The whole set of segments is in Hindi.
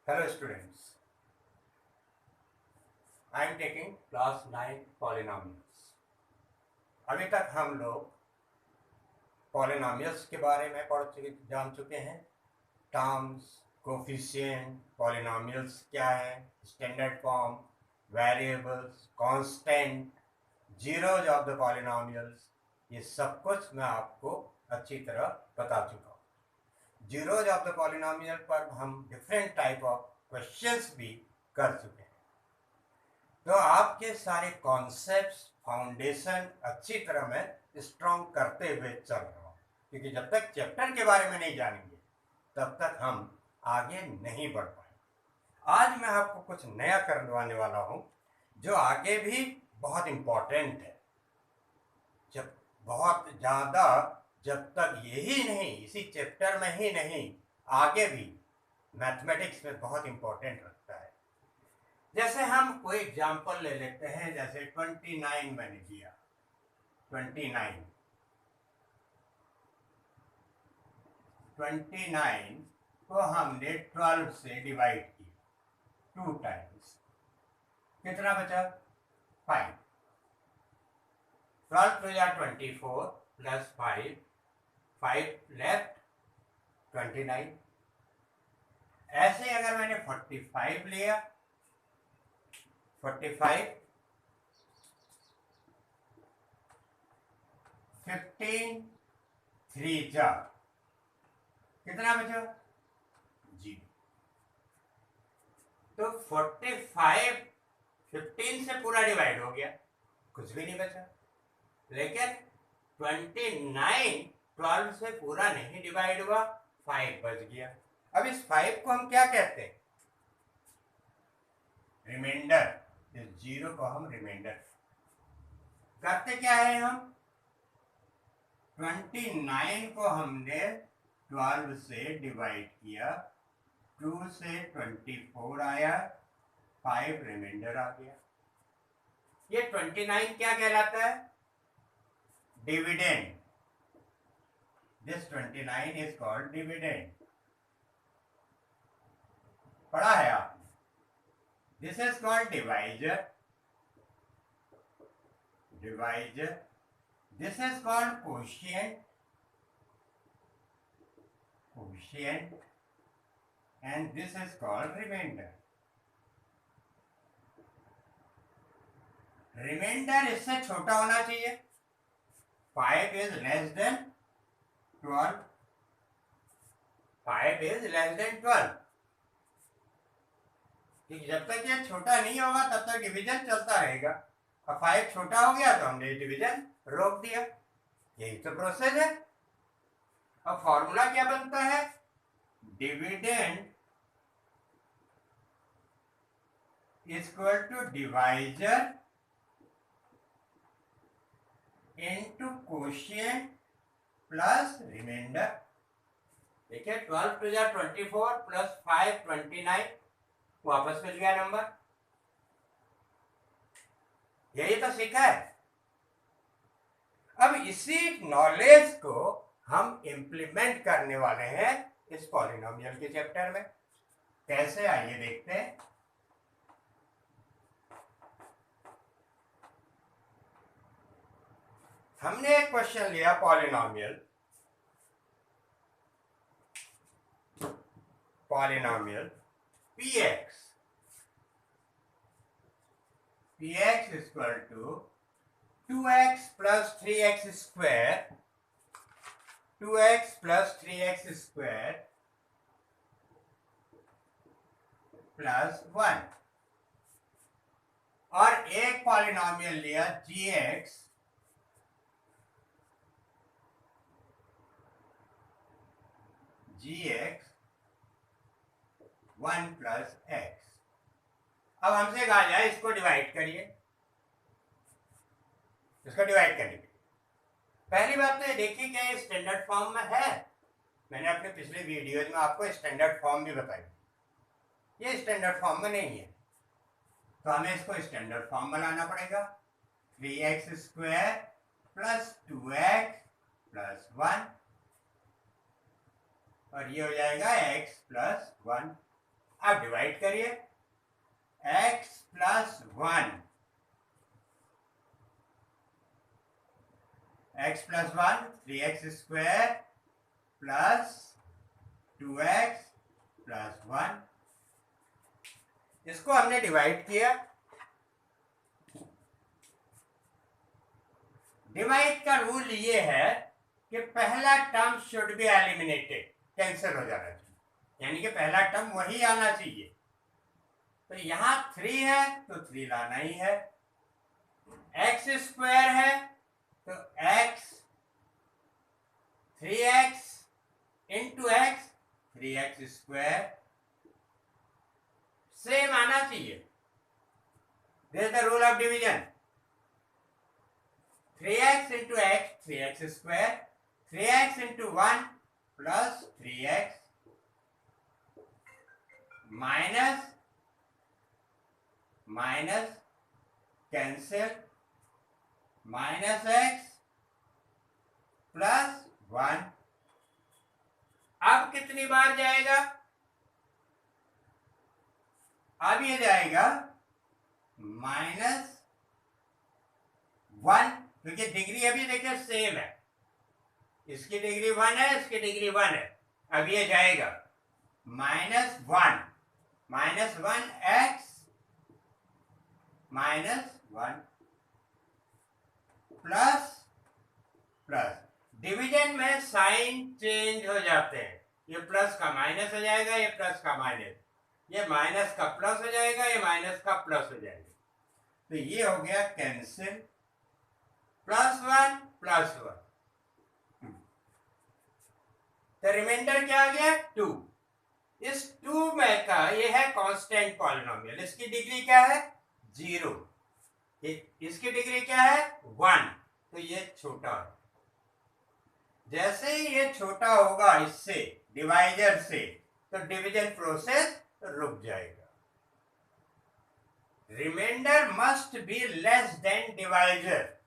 Hello students, I am taking class 9 polynomials. अभी तक हम लोग पॉलिनॉमियल्स के बारे में जान चुके हैं. टर्म्स, कोफिशिएंट, पॉलिनॉमियल्स क्या है, standard form, variables, constant, zeros of the polynomials, ये सब कुछ मैं आपको अच्छी तरह बता चुका हूँ. जीरोज ऑफ द पॉलिनॉमियल पर हम डिफरेंट टाइप ऑफ क्वेश्चंस भी कर चुके हैं. तो आपके सारे कॉन्सेप्ट्स, फाउंडेशन अच्छी तरह मैं स्ट्रॉन्ग करते हुए चल रहा हूँ, क्योंकि जब तक चैप्टर के बारे में नहीं जानेंगे तब तक हम आगे नहीं बढ़ पाएंगे. आज मैं आपको कुछ नया करवाने वाला हूँ जो आगे भी बहुत इम्पोर्टेंट है. जब बहुत ज़्यादा, जब तक यही नहीं, इसी चैप्टर में ही नहीं, आगे भी मैथमेटिक्स में बहुत इम्पोर्टेंट रखता है. जैसे हम कोई एग्जाम्पल ले लेते हैं, जैसे 29 मैंने दिया. 29 को हमने 12 से डिवाइड किया 2 टाइम्स. कितना बचा? 5. 12 to 24 प्लस 5 लेफ्ट 29. ऐसे अगर मैंने 45 लिया, 45 15 3 जा, कितना बचा? जी. तो 45 15 से पूरा डिवाइड हो गया, कुछ भी नहीं बचा. लेकिन 29 12 से पूरा नहीं डिवाइड हुआ, 5 बच गया. अब इस 5 को हम क्या कहते हैं? रिमाइंडर. इस 0 को हम रिमाइंडर करते. क्या है? हम 29 को हमने 12 से डिवाइड किया, 2 से 24 आया, 5 रिमाइंडर आ गया. ये 29 क्या कहलाता है? Dividend. This 29 is called dividend. पढ़ा है आपने? This is called divisor. This is called quotient, and this is called remainder. Remainder इससे छोटा होना चाहिए. 5 is less than 12. 5 is less than 12. जब तक ये छोटा नहीं होगा तब तक डिवीजन चलता रहेगा. अब 5 छोटा हो गया तो हमने डिवीजन रोक दिया. यही तो प्रोसेस है. अब फॉर्मूला क्या बनता है? Dividend equal to divisor into quotient plus remainder. देखिए 12 to 24 प्लस 5 29, वापस मिल गया नंबर. यही तो सीखा है. अब इसी नॉलेज को हम इम्प्लीमेंट करने वाले हैं इस पॉलिनोमियल के चैप्टर में. कैसे? आइए देखते हैं. हमने एक क्वेश्चन लिया polynomial px is equal to 2x plus 3x square, 2x plus 3x square plus 1. और एक पॉलिनोमियल लिया gx gx 1 plus x. अब हमसे कहा जाए इसको डिवाइड करिए. इसको डिवाइड करने के लिए पहली बात तो देखिए क्या ये स्टैंडर्ड फॉर्म में है. मैंने अपने पिछले वीडियोज में आपको स्टैंडर्ड फॉर्म भी बताई. ये स्टैंडर्ड फॉर्म में नहीं है, तो हमें इसको स्टैंडर्ड फॉर्म बनाना पड़ेगा. 3x square plus 2x plus 1, और ये हो जाएगा x प्लस 1. अब डिवाइड करिए, x plus 1, x plus 1 3x square plus 2x plus 1, इसको हमने डिवाइड किया। डिवाइड का रूल ये है कि पहला term should be eliminated, cancel हो जाना चाहिए, यानी कि पहला टर्म वही आना चाहिए। तो यहां 3 है तो 3 लाना ही है, x स्क्वायर है तो x 3x into x 3x square same आना चाहिए। This is the rule of division. 3x into x 3x square, 3x into 1 plus 3x minus minus cancel minus x plus 1। अब कितनी बार जाएगा? अब ये जाएगा -1, क्योंकि डिग्री अभी देखिए सेम है, इसकी डिग्री 1 है, इसकी डिग्री 1 है। अब ये जाएगा -1 x -1 प्लस प्लस, डिवीजन में साइन चेंज हो जाते हैं, ये प्लस का माइनस हो जाएगा, ये प्लस का माइनस, ये माइनस का प्लस हो जाएगा, ये माइनस का प्लस हो जाएगा। तो ये हो गया कैंसिल, +1 +1, तो रिमाइंडर क्या आ गया 2। इस 2 में का ये है कांस्टेंट पॉलिनोमियल, इसकी डिग्री क्या है 0, इसकी डिग्री क्या है 1, तो ये छोटा है। जैसे ही ये छोटा होगा इससे डिवाइजर से, तो डिवीजन प्रोसेस रुक जाएगा। Remainder must be less than divisor,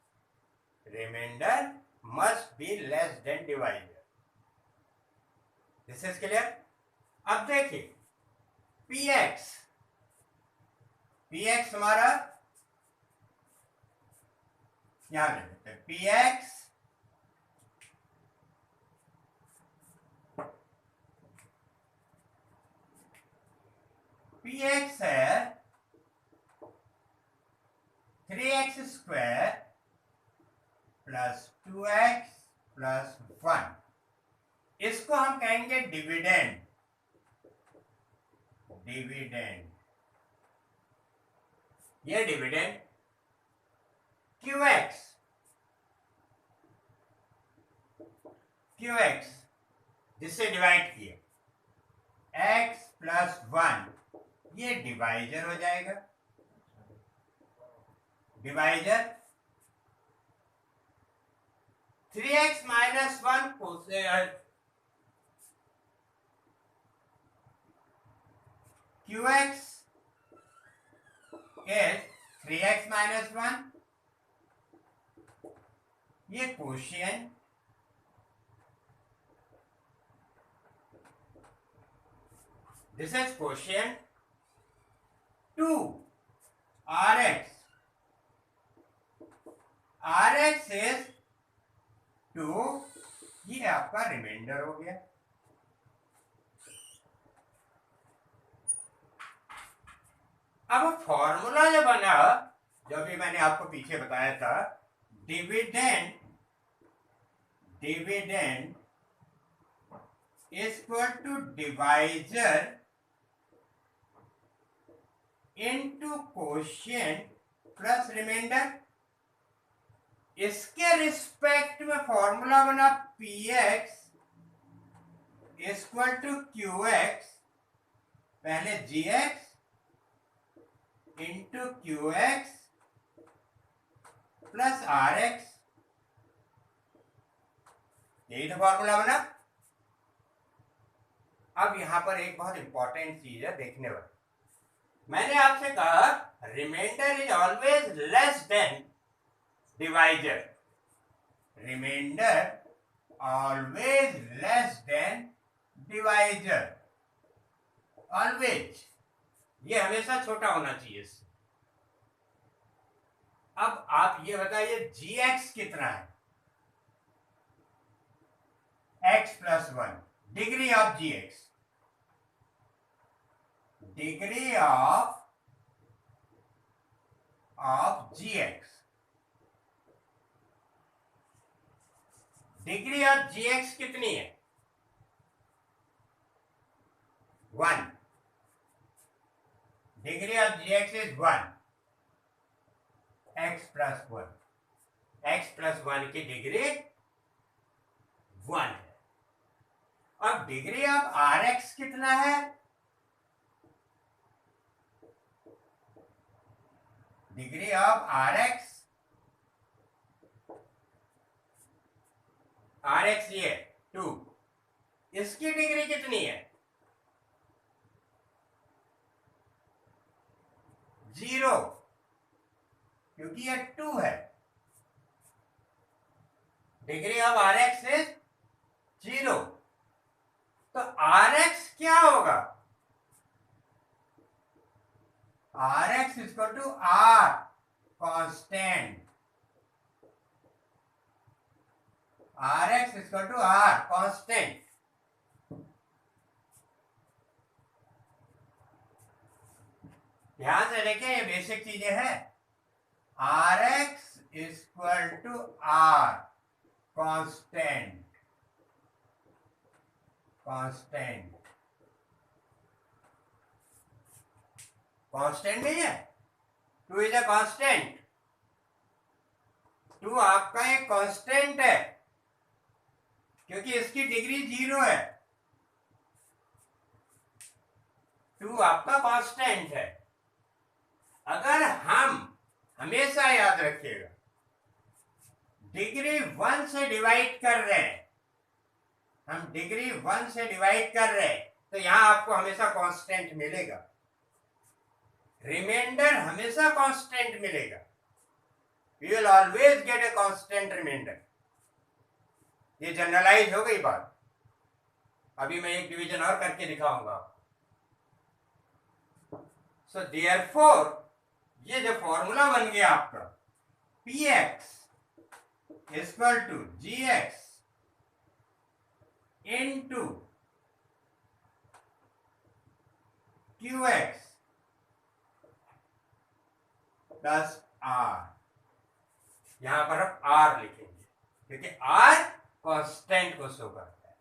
remainder must be less than divisor. This is clear. अब देखिए px हमारा यहां ले लेते हैं, px है 3x square plus 2x plus 1, इसको हम कहेंगे डिविडेंड, ये डिविडेंड। qx जिससे डिवाइड किए x प्लस 1, ये डिवाइजर हो जाएगा, divisor 3x minus 1 qx is 3x minus 1, ये quotient, this is quotient 2 rx, rx is 2, ये आपका रिमाइंडर हो गया। अब फॉर्मूला जो बना, जो भी मैंने आपको पीछे बताया था, dividend equal to divisor into quotient plus remainder. इसके रिस्पेक्ट में फॉर्मूला बना px इक्वल टू qx, पहले gx into qx plus rx, यही तो फॉर्मूला बना। अब यहां पर एक बहुत इंपॉर्टेंट चीज है देखने वाली, मैंने आपसे कहा remainder is always less than divisor, remainder always less than divisor, always, ये हमेशा छोटा होना चाहिए। अब आप ये बताइए gx कितना है? x plus 1, degree of gx, degree of gx, degree of gx कितनी है? 1, degree of gx is 1, x plus 1, x plus 1 की डिग्री 1 है। अब डिग्री ऑफ rx कितना है? डिग्री ऑफ rx ये 2, इसकी डिग्री कितनी है? 0, क्योंकि ये 2 है। डिग्री ऑफ rx इज 0, तो rx क्या होगा? rx इक्वल टू r कांस्टेंट, rx equal to r constant. ध्यान से देखें, ये बेसिक चीजें हैं। rx equal to r constant, constant, constant नहीं है। 2 इज अ कांस्टेंट, 2 आपका एक कांस्टेंट है, क्योंकि इसकी डिग्री 0 है। 2 आपका कांस्टेंट है। अगर हम, हमेशा याद रखिएगा, डिग्री 1 से डिवाइड कर रहे हैं, हम डिग्री 1 से डिवाइड कर रहे हैं, तो यहां आपको हमेशा कांस्टेंट मिलेगा, रिमाइंडर हमेशा कांस्टेंट मिलेगा। We will always get a constant remainder. ये जनरलाइज हो गई बात। अभी मैं एक डिवीजन और करके दिखाऊंगा। सो देयरफॉर ये जो फॉर्मूला बन गया आपका, px equal to gx into qx plus r, यहां पर हम r लिखेंगे, क्योंकि r कांस्टेंट को शो करता है।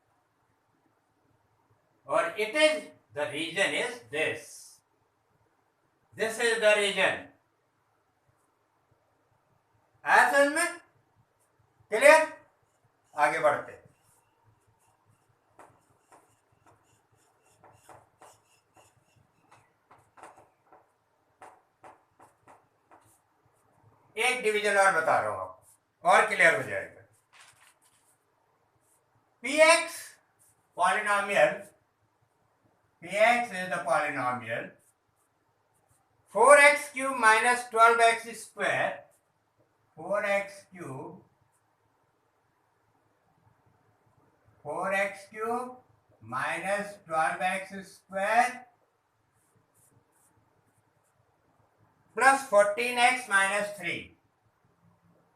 और it is, the reason is this is the reason. है समझ में? क्लियर? आगे बढ़ते। एक डिवीजन और बता रहा हूं आपको, और क्लियर हो जाएगा। px polynomial, px is the polynomial 4x cube minus 12x square, 4x cube minus 12x square plus 14x minus 3,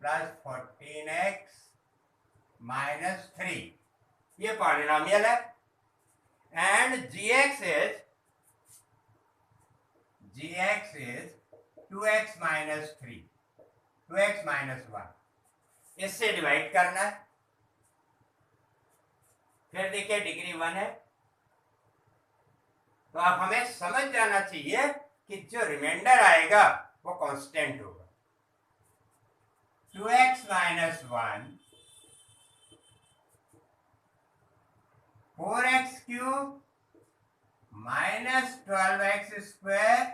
plus 14x minus 3, ये पॉलिनोमियल है। And gx is 2x minus 3, 2x minus 1, इससे डिवाइड करना है। फिर देखिए डिग्री 1 है, तो अब हमें समझ जाना चाहिए कि जो रिमाइंडर आएगा वो कांस्टेंट होगा। 2x minus 1, 4x cube minus 12x square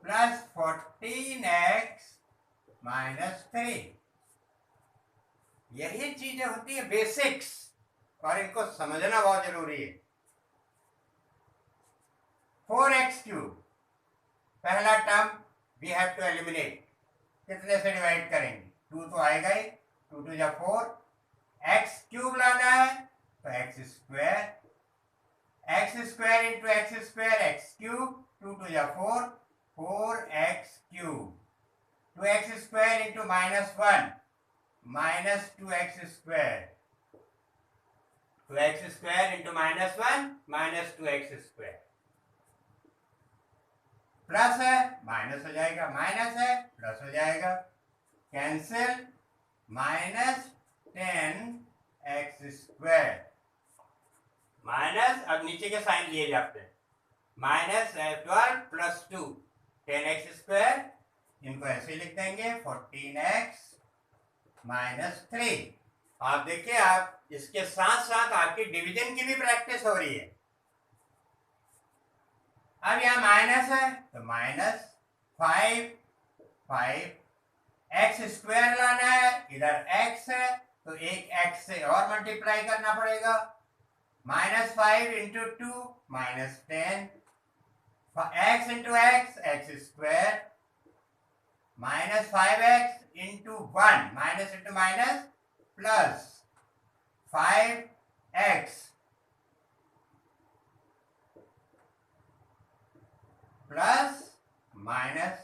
plus 14x minus 3, यही चीजें होती है बेसिक्स, और इनको समझना बहुत जरूरी है। 4x cube, पहला term we have to eliminate, कितने से डिवाइड करेंगे? 2 तो आएगा ही, 2 2 4, x क्यूब लाना है तो x square x square into x square x cube, 2 2 या 4, 4x cube, 2x square into -1 -2x square, 2x square into -1 -2x square, plus है माइनस हो जाएगा, माइनस है प्लस हो जाएगा, कैंसिल, -10x स्क्वायर माइनस, अब नीचे के साइन लिए जाते हैं, -12 प्लस 2 10x स्क्वायर, इनको ऐसे लिख देंगे 14x -3। आप देखिए, आप इसके साथ साथ आपकी डिवीजन की भी प्रैक्टिस हो रही है। अब यहां माइनस है तो -5 एक्स स्क्वायर लाना है, इधर x है तो एक x से और मल्टीप्लाई करना पड़ेगा, -5 into 2 -10, x into x square, -5x into 1 minus into minus plus 5x plus minus,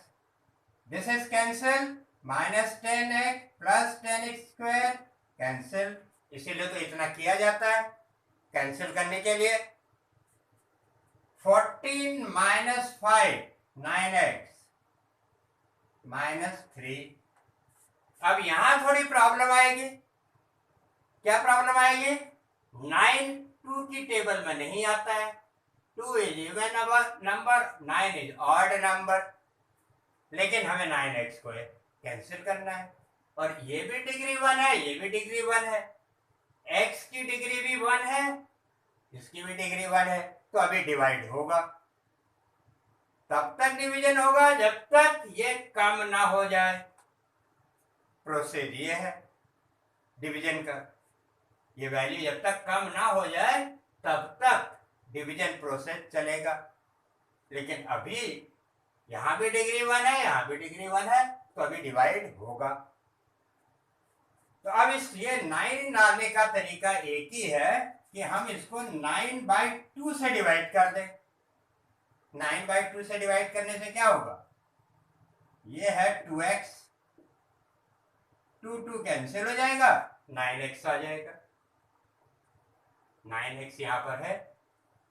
this is cancel, -10x plus 10x square cancel, इसीलिए तो इतना किया जाता है कैंसिल करने के लिए। 14 -5 9x -3। अब यहां थोड़ी प्रॉब्लम आएगी, क्या प्रॉब्लम आएगी? 9 2 की टेबल में नहीं आता है, 2 is even number, 9 is odd number, लेकिन हमें 9x को कैंसिल करना है, और ये भी डिग्री 1 है, ये भी डिग्री 1 है, x की डिग्री भी 1 है, इसकी भी डिग्री 1 है, तो अभी डिवाइड होगा, तब तक डिवीजन होगा जब तक ये कम ना हो जाए। प्रोसेस ये है डिवीजन का, ये वैल्यू जब तक कम ना हो जाए तब तक डिवीजन प्रोसेस चलेगा, लेकिन अभी यहां भी डिग्री 1 है, यहां भी डिग्री 1 है, तो अभी डिवाइड होगा। तो अब इस ये 9 लाने का तरीका एक ही है कि हम इसको 9/2 से डिवाइड कर दें। 9/2 से डिवाइड करने से क्या होगा? ये है 2x, 2 कैंसिल हो जाएगा, 9x आ जाएगा, 9x यहां पर है,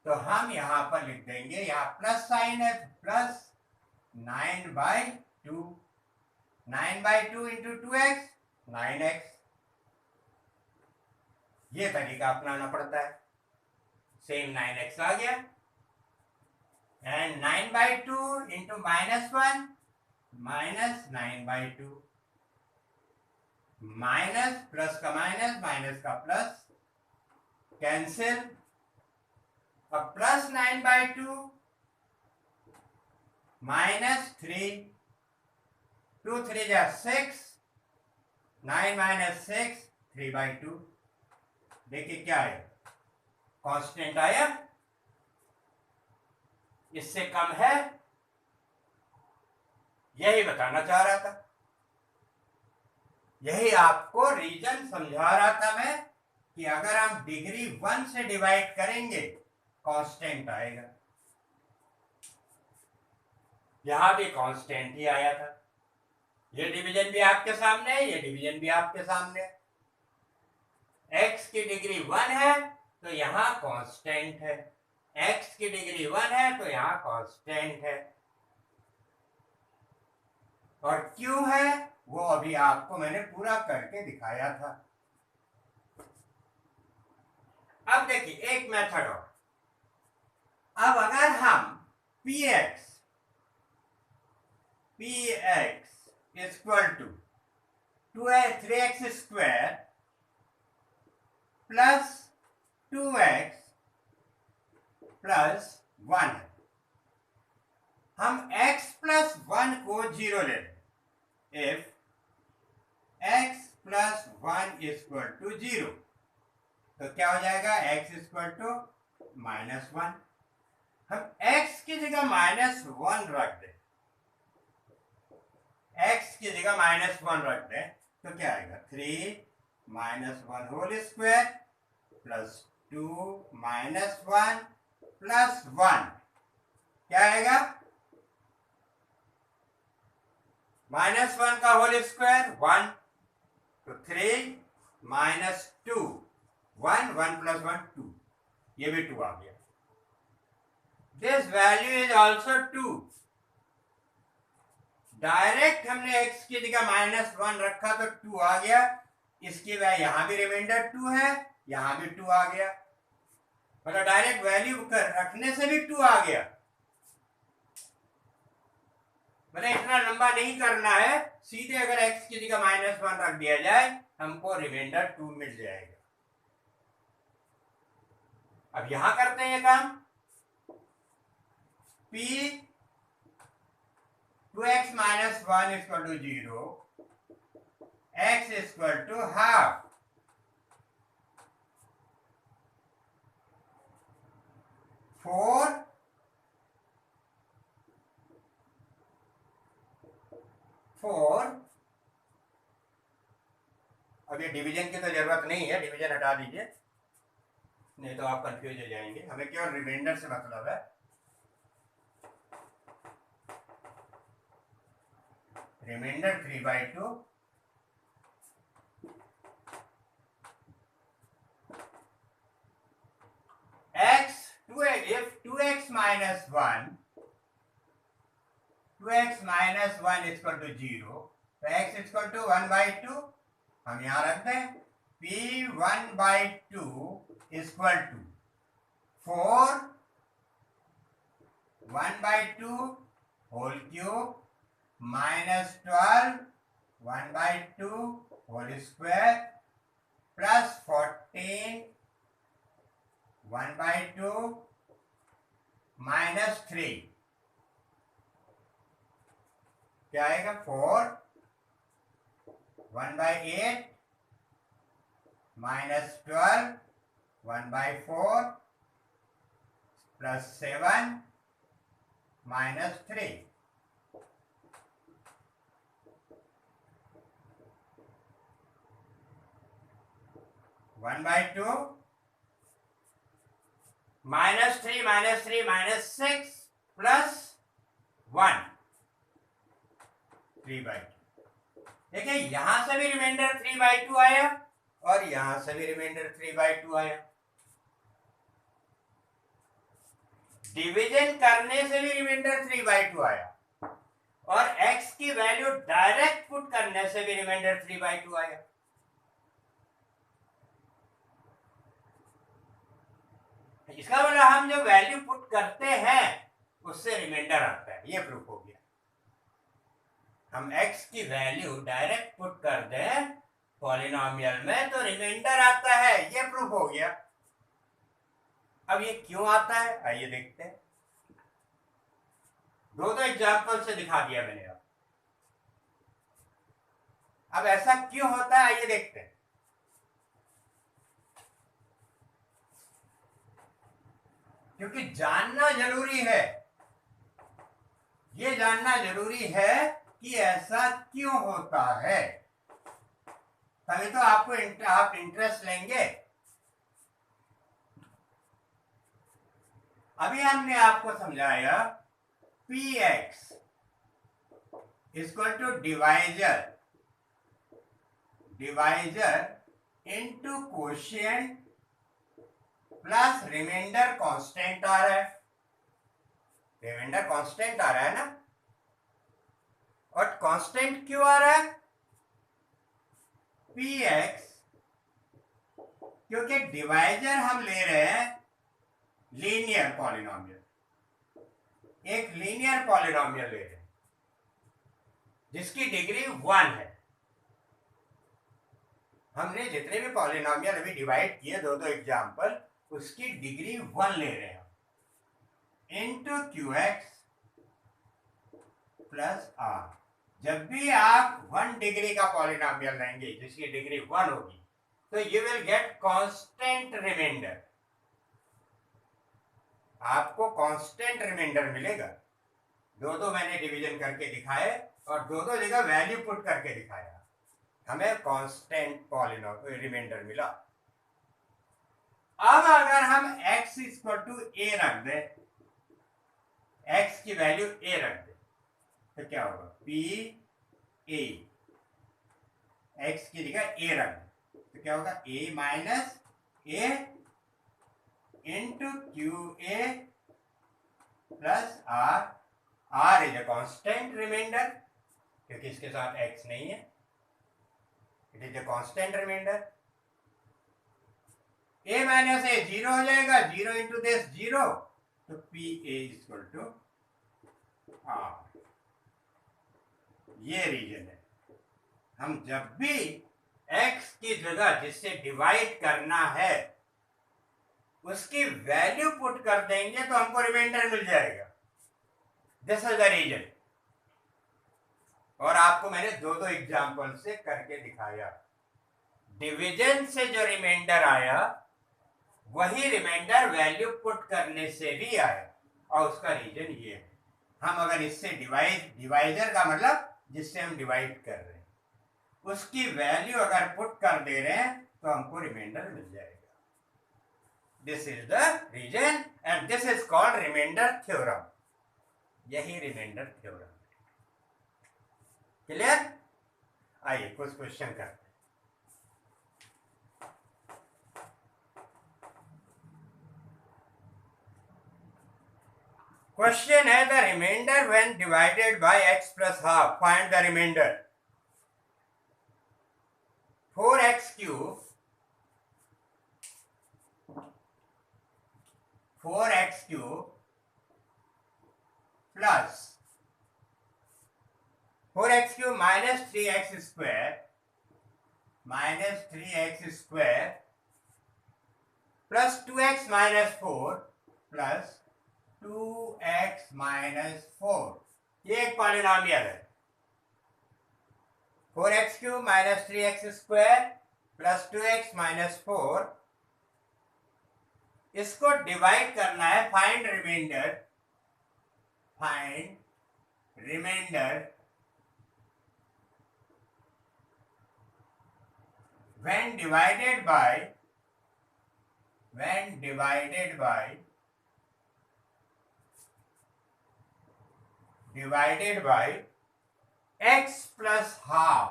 तो हम यहां पर लिख देंगे, यहां प्लस साइन है प्लस 9/2, 9/2 इंटू 2x 9x, ये तरीका अपनाना पड़ता है। सेम 9x आ गया, एंड 9/2 इंटू -1 -9/2, माइनस प्लस का माइनस, माइनस का प्लस, कैंसिल, अब प्लस 9/2 -3, 2 3 जा 6, 9 - 6 3/2। देखिए क्या आया, कांस्टेंट आया, इससे कम है, यही बताना चाह रहा था, यही आपको रीजन समझा रहा था मैं, कि अगर हम डिग्री 1 से डिवाइड करेंगे कांस्टेंट आएगा। यहां भी कांस्टेंट ही आया था, ये डिवीजन भी आपके सामने है, ये डिवीजन भी आपके सामने है, x की डिग्री 1 है तो यहां कांस्टेंट है, x की डिग्री 1 है तो यहां कांस्टेंट है, और क्यों है वो अभी आपको मैंने पूरा करके दिखाया था। अब देखिए एक मेथड और, अब अगर हम px equal to 3x square plus 2x plus 1, हम x प्लस 1 को 0 ले लें, if x plus 1 equal to 0, तो क्या हो जाएगा, x इक्वल टू -1, हम x की जगह -1 रख दें, x की जगह -1 रख दें, तो क्या आएगा, 3 - 1 होल स्क्वायर प्लस 2 - 1 प्लस 1 क्या आएगा? -1 का होल स्क्वायर 1, तो 3 -2 1 1 प्लस 1 2, ये भी 2 आ गया। This value is also 2। Direct हमने x की जगह -1 रखा तो 2 आ गया। इसकी वजह यहां भी रिमाइंडर 2 है, यहां भी 2 आ गया, मतलब डायरेक्ट वैल्यू रखने से भी 2 आ गया। मतलब इतना लंबा नहीं करना है, सीधे अगर x की जगह -1 रख दिया जाए हमको रिमाइंडर 2 मिल जाएगा। अब यहां करते हैं ये काम। p 2x - 1 = 0, x = half. 4 अब ये डिवीजन की तो जरूरत नहीं है, डिवीजन हटा दीजिए, नहीं तो आप कंफ्यूज हो जाएंगे। हमें केवल रिमाइंडर से मतलब है। Reminder 3/2 x 2x, if 2x - 1 2x - 1 = 0, तो x = 1/2 हम यहां रखते हैं। p 1/2 = 4 1/2 whole cube -12 1/2 whole square plus 14 1/2 -3 क्या आएगा? 4 1/8 -12 1/4 प्लस 7 -3 1/2 -3 -6 प्लस 1 3/2। देखिए यहां से भी रिमाइंडर 3/2 आया और यहां से भी रिमाइंडर 3/2 आया। डिवीजन करने से भी रिमाइंडर 3/2 आया और x की वैल्यू डायरेक्ट पुट करने से भी रिमाइंडर 3/2 आया। इसका मतलब हम जो वैल्यू पुट करते हैं उससे रिमाइंडर आता है, ये प्रूफ हो गया। हम x की वैल्यू डायरेक्ट पुट कर दें पॉलिनोमियल में तो रिमाइंडर आता है, ये प्रूफ हो गया। अब ये क्यों आता है आइए देखते हैं। दो एग्जाम्पल से दिखा दिया मैंने। अब ऐसा क्यों होता है आइए देखते हैं। क्योंकि जानना जरूरी है, ये जानना जरूरी है कि ऐसा क्यों होता है, तभी तो आप इंटरेस्ट लेंगे। अभी हमने आपको समझाया px = divisor into quotient plus remainder constant आ रहा है। रिमाइंडर कांस्टेंट आ रहा है ना, और कांस्टेंट क्यों आ रहा है? px क्योंकि डिवाइजर हम ले रहे हैं लीनियर पॉलिनोमियल, एक लीनियर पॉलिनोमियल ले रहे हैं जिसकी डिग्री 1 है। हमने जितने भी पॉलिनोमियल अभी डिवाइड किए दो एग्जाम्पल, उसकी डिग्री 1 ले रहे हैं इनटू qx प्लस r। जब भी आप 1 डिग्री का पॉलिनोमियल लेंगे जिसकी डिग्री 1 होगी तो you will get constant remainder, आपको कांस्टेंट रिमाइंडर मिलेगा। दो मैंने डिवीजन करके दिखाए और दो जगह वैल्यू पुट करके दिखाया, हमें कांस्टेंट पॉलिनोमियल रिमाइंडर मिला। अब अगर हम x इक्वल टू ए रख दें, x की वैल्यू a रख दें, तो क्या होगा? p a, x की जगह a रख दें तो क्या होगा? a minus a into Q A plus R. R is a constant remainder क्योंकि इसके साथ x नहीं है, it is a constant remainder. a minus A zero हो जाएगा, जीरो इंटू दिस जीरो, तो P A equal to R. ये रीजन है। हम जब भी x की जगह जिससे डिवाइड करना है उसकी वैल्यू पुट कर देंगे तो हमको रिमाइंडर मिल जाएगा। This is the reason. और आपको मैंने दो दो एग्जांपल से करके दिखाया। डिवीजन से जो रिमाइंडर आया वही रिमाइंडर वैल्यू पुट करने से भी आया, और उसका रीजन ये है। हम अगर इससे डिवाइजर का मतलब जिससे हम डिवाइड कर रहे हैं उसकी वैल्यू अगर पुट कर दे रहे हैं तो हमको रिमाइंडर मिल जाएगा। This is the reason and this is called remainder theorem. यही रिमाइंडर थ्योरम। क्लियर? आइए कुछ क्वेश्चन करते हैं। क्वेश्चन है the remainder when divided by x plus half, find the remainder. 4x cube 4x cube plus 4x cube minus 3x square plus 2x minus 4 plus 2x minus 4। ये एक पॉलिनोमियल है। 4x cube minus 3x square plus 2x minus 4, इसको डिवाइड करना है। Find remainder when divided by x plus half.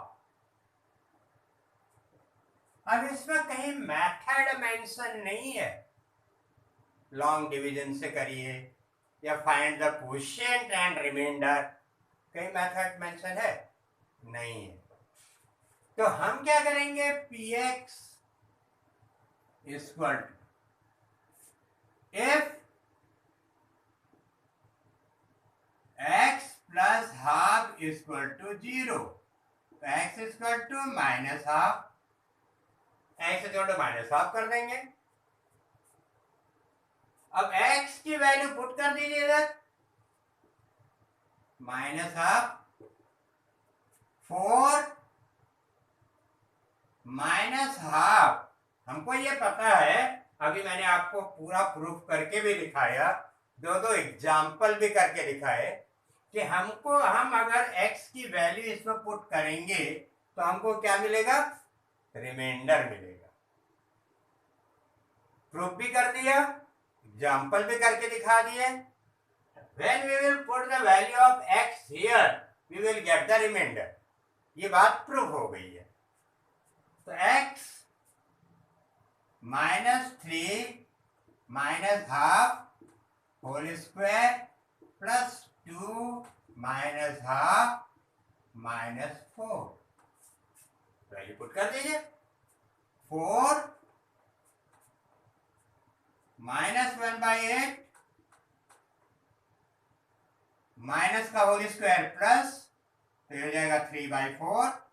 अब इसमें कहीं मेथड मेंशन नहीं है, लॉन्ग डिवीजन से करिए या find the quotient and remainder, कहीं मेथड मेंशन है? नहीं है। तो हम क्या करेंगे? px equal to if x plus half equal to 0, तो x equal to minus half, x equal to minus half कर देंगे। अब x की वैल्यू पुट कर दीजिएगा, माइनस हाफ 4 माइनस हाफ। हमको ये पता है, अभी मैंने आपको पूरा प्रूफ करके भी दिखाया, दो दो एग्जाम्पल भी करके दिखाए कि हम अगर x की वैल्यू इसमें पुट करेंगे तो हमको क्या मिलेगा? रिमाइंडर मिलेगा। प्रूफ भी कर दिया, एग्जाम्पल भी करके दिखा दिए। When we will put the value of x here, we will get the remainder. ये बात प्रूफ हो गई है। तो x minus 3 minus half whole square plus 2 minus half minus 4, value put कर दीजिए। 4 माइनस 1/8 माइनस का होल स्क्वायर प्लस, तो हो जाएगा 3/4।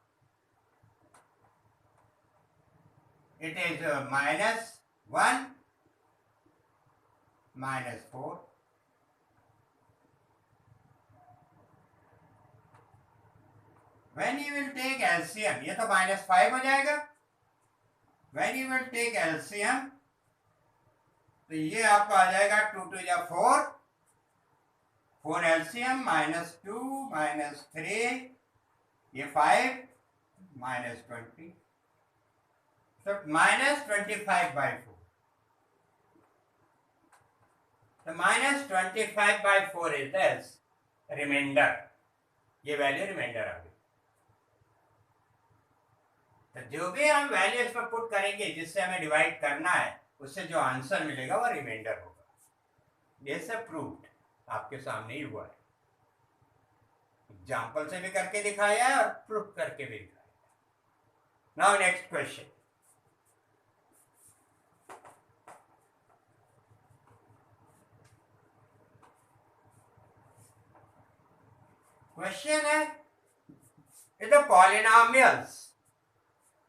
It is minus 1 minus 4। When you will take LCM, ये तो -5 हो जाएगा। When you will take LCM, तो ये आपका आ जाएगा 2 2 या 4, 4 LCM -2 -3, ये 5 -20, तो -25/4। तो -25/4 इज द रिमाइंडर, ये वैल्यू रिमाइंडर आ गई। तो जो भी हम वैल्यू इसमें पुट करेंगे जिससे हमें डिवाइड करना है, उससे जो आंसर मिलेगा वो रिमाइंडर होगा। ये सब प्रूव्ड आपके सामने ही हुआ है, एग्जाम्पल से भी करके दिखाया है और प्रूफ करके भी दिखाया। Now next question. क्वेश्चन है the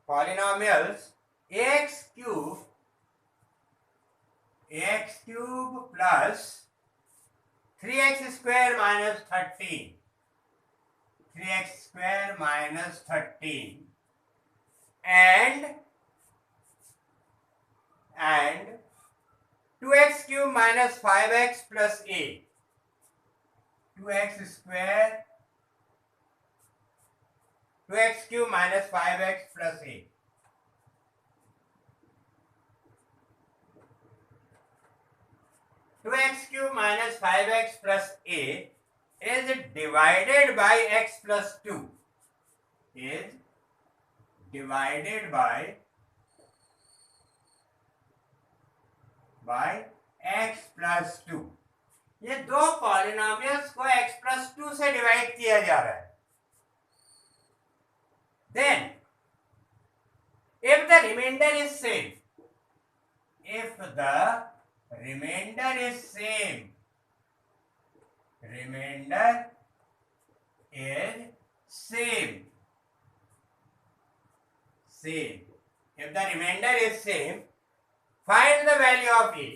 polynomials ax cube plus 3x square minus 13 and 2x cube minus 5x plus a, 2x cube minus 5x plus a, minus 5x plus a is divided by x plus 2, is divided by x plus 2। ये दो पॉलिनोमियल्स को x plus 2 से डिवाइड किया जा रहा है। Then if the remainder is same, find the value of a,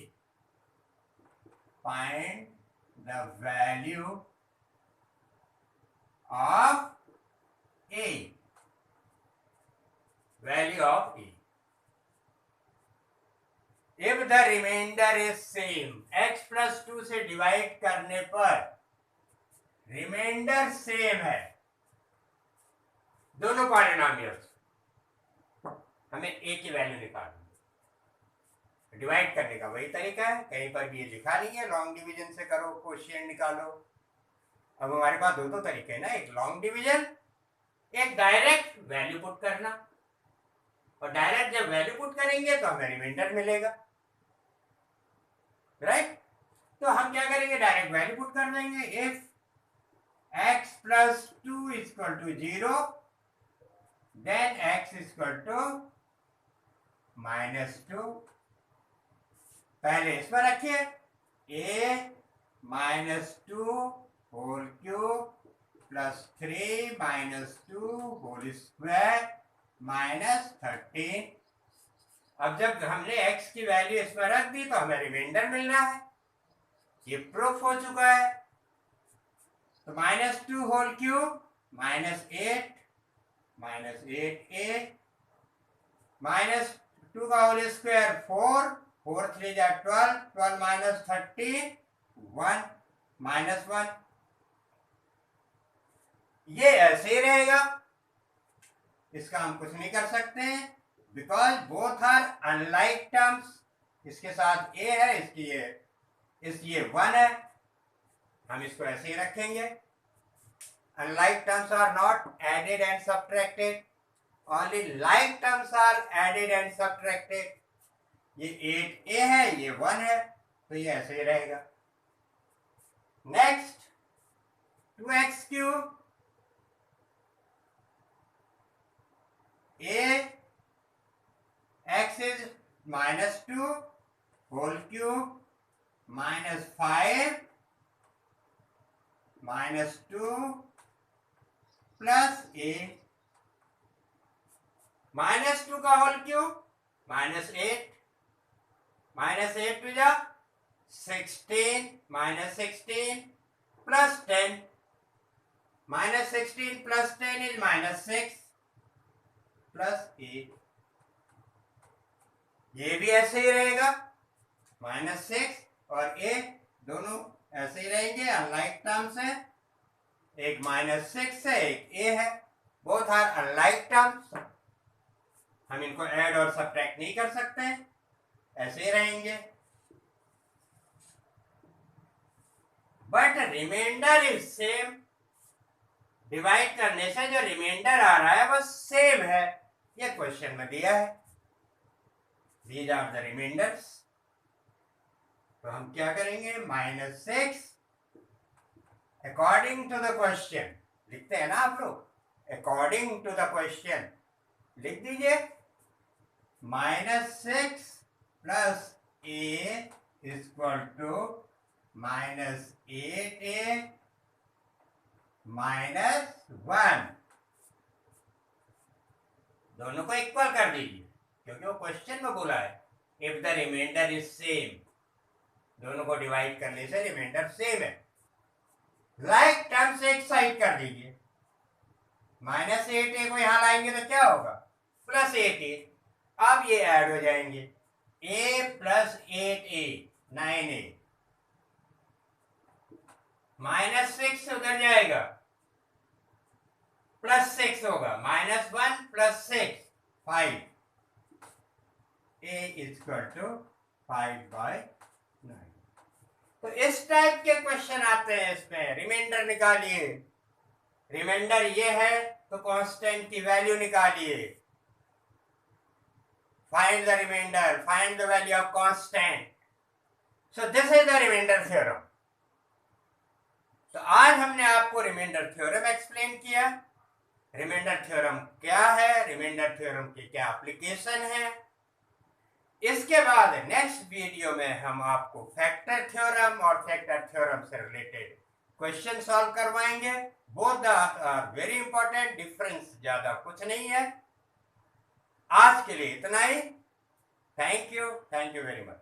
value of a। If the remainder is same, x plus 2 से डिवाइड करने पर रिमाइंडर सेम है दोनों पॉलिनोमियल्स, हमें a की वैल्यू निकालनी। डिवाइड करने का वही तरीका है, कहीं पर भी ये लिखा नहीं है लॉन्ग डिवीजन से करो कोशिएंट निकालो। अब हमारे पास दो तरीके हैं ना, एक लॉन्ग डिवीजन, एक डायरेक्ट वैल्यू पुट करना। और डायरेक्ट जब वैल्यू पुट करेंगे तो हमें रिमाइंडर मिलेगा, राइट। तो हम क्या करेंगे, डायरेक्ट वैल्यू पुट कर देंगे। If x plus 2 is equal to 0, then x is equal to -2। पहले इसमें रखिए a -2 whole cube plus 3 -2 whole square minus 13। अब जब हमने x की वैल्यू इसमें रख दी तो हमें रिमाइंडर मिलना है, ये प्रूफ हो चुका है। तो -2 होल क्यूब -8 -8a -2 का होल स्क्वायर 4 4 3 जा 12 12 minus 13 1 -1। ये ऐसे ही रहेगा, इसका हम कुछ नहीं कर सकते हैं because both are unlike terms. इसके साथ a है, इसकी 1 है, हम इसको ऐसे ही रखेंगे। Unlike terms are not added and subtracted, only like terms are added and subtracted. ये 8a है, ये 1 है, तो ये ऐसे ही रहेगा। Next 2x cube x is -2 whole cube -5 -2 plus a -2 का होल क्यूब -8 -8 to जा 16 -16 plus 10 -16 plus 10 is -6 plus 8। ये भी ऐसे ही रहेगा, -6 और a दोनों ऐसे ही रहेंगे, अनलाइक टर्म्स है। एक -6 है, एक a है, बोथ आर अनलाइक टर्म्स। हम इनको ऐड और सब्ट्रैक्ट नहीं कर सकते हैं, ऐसे ही रहेंगे। But remainder is same, divide करने से जो रिमाइंडर आ रहा है वो सेम है, ये क्वेश्चन में दिया है। These are the remainders. तो हम क्या करेंगे, -6 अकॉर्डिंग टू द क्वेश्चन, लिखते हैं ना आप लोग, अकॉर्डिंग टू द क्वेश्चन लिख दीजिए। -6 plus a equal to -8a -1, दोनों को इक्वल कर दीजिए क्योंकि वो क्वेश्चन में बोला है if the remainder is same, दोनों को डिवाइड करने से रिमाइंडर सेम है। लाइक टर्म से एक साइड कर दीजिए, -8a को यहां लाएंगे तो क्या होगा, +8a। अब ये ऐड हो जाएंगे, a प्लस 8a 9a, -6 उधर जाएगा, +6 होगा, -1 + 6 5, a इक्वल टू 5/9। तो इस टाइप के क्वेश्चन आते हैं, इसमें रिमाइंडर निकालिए, रिमाइंडर ये है तो कांस्टेंट की वैल्यू निकालिए, find the remainder, find the value of constant. So this is the remainder theorem. तो आज हमने आपको रिमाइंडर थ्योरम एक्सप्लेन किया। रिमाइंडर थ्योरम क्या है, रिमाइंडर थ्योरम की क्या एप्लीकेशन है। इसके बाद नेक्स्ट वीडियो में हम आपको फैक्टर थ्योरम और फैक्टर थ्योरम से रिलेटेड क्वेश्चन सॉल्व करवाएंगे। Both are very important, difference ज्यादा कुछ नहीं है। आज के लिए इतना ही। Thank you very much.